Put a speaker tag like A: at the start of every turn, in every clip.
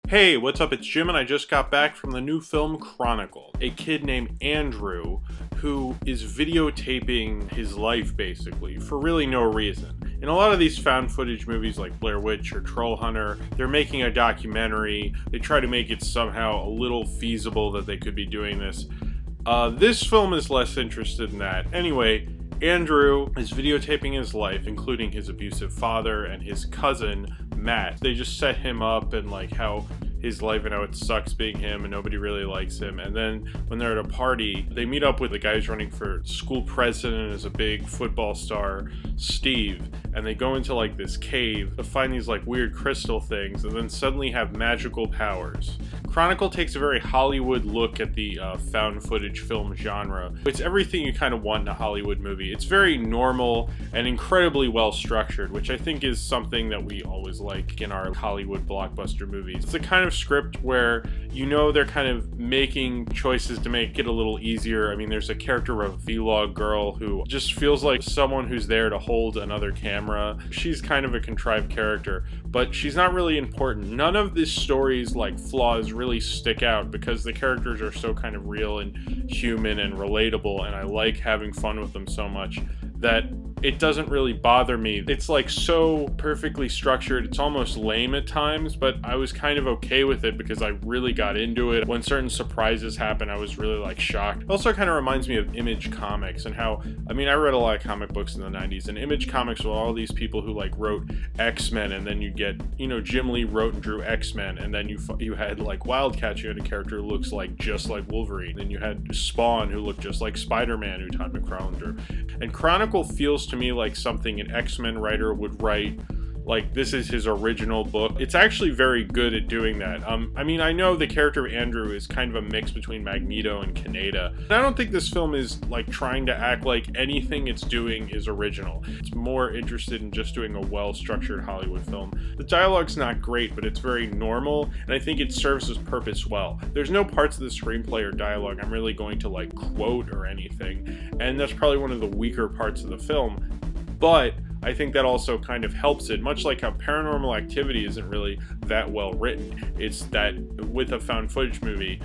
A: Hey, what's up? It's Jim and I just got back from the new film Chronicle. A kid named Andrew who is videotaping his life basically for really no reason. In a lot of these found footage movies like Blair Witch or Troll Hunter, they're making a documentary. They try to make it somehow a little feasible that they could be doing this. This film is less interested in that. Anyway, Andrew is videotaping his life, including his abusive father and his cousin, Matt. They just set him up and like how his life and how it sucks being him and nobody really likes him. And then when they're at a party, they meet up with the guy who's running for school president as a big football star, Steve. And they go into like this cave to find these like weird crystal things and then suddenly have magical powers. Chronicle takes a very Hollywood look at the found footage film genre. It's everything you kind of want in a Hollywood movie. It's very normal and incredibly well structured, which I think is something that we always like in our Hollywood blockbuster movies. It's the kind of script where you know they're kind of making choices to make it a little easier. I mean, there's a character of a vlog girl who just feels like someone who's there to hold another camera. She's kind of a contrived character, but she's not really important. None of this story's like flaws really stick out because the characters are so kind of real and human and relatable, and I like having fun with them so much that it doesn't really bother me. It's like so perfectly structured, it's almost lame at times, but I was kind of okay with it because I really got into it. When certain surprises happen, I was really like shocked. It also kind of reminds me of Image Comics and how, I mean, I read a lot of comic books in the 90s, and Image Comics were all these people who like wrote X-Men, and then you get, you know, Jim Lee wrote and drew X-Men, and then you had like Wildcat, you had a character who looks like just like Wolverine, then you had Spawn who looked just like Spider-Man who Todd McFarlane drew. And Chronicle feels to me like something an X-Men writer would write. Like, this is his original book. It's actually very good at doing that. I mean, I know the character of Andrew is kind of a mix between Magneto and Kaneda. I don't think this film is like trying to act like anything it's doing is original. It's more interested in just doing a well-structured Hollywood film. The dialogue's not great, but it's very normal, and I think it serves its purpose well. There's no parts of the screenplay or dialogue I'm really going to like quote or anything, and that's probably one of the weaker parts of the film. But I think that also kind of helps it, much like how Paranormal Activity isn't really that well written. It's that with a found footage movie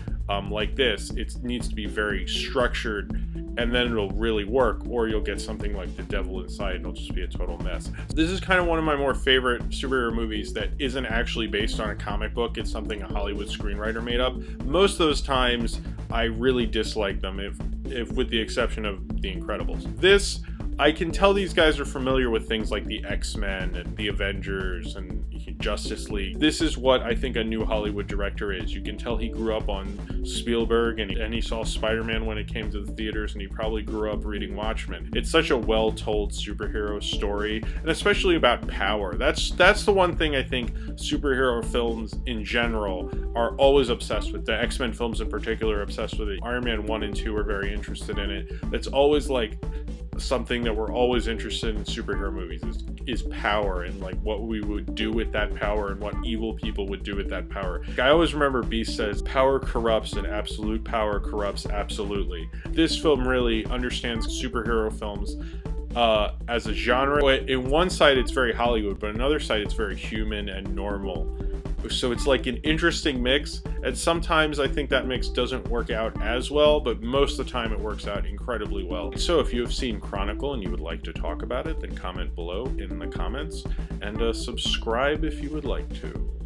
A: like this, it needs to be very structured, and then it'll really work, or you'll get something like The Devil Inside and it'll just be a total mess. This is kind of one of my more favorite superhero movies that isn't actually based on a comic book. It's something a Hollywood screenwriter made up. Most of those times I really dislike them, if with the exception of The Incredibles. This, I can tell these guys are familiar with things like the X-Men and the Avengers and Justice League. This is what I think a new Hollywood director is. You can tell he grew up on Spielberg and he saw Spider-Man when it came to the theaters, and he probably grew up reading Watchmen. It's such a well-told superhero story, and especially about power. That's the one thing I think superhero films in general are always obsessed with. The X-Men films in particular are obsessed with it. Iron Man 1 and 2 are very interested in it. That's always like something that we're always interested in superhero movies is power, and like what we would do with that power and what evil people would do with that power. I always remember Beast says, power corrupts and absolute power corrupts absolutely. This film really understands superhero films as a genre. In one side it's very Hollywood, but on another side it's very human and normal. So it's like an interesting mix, and sometimes I think that mix doesn't work out as well, but most of the time it works out incredibly well. So if you have seen Chronicle and you would like to talk about it, then comment below in the comments, and subscribe if you would like to.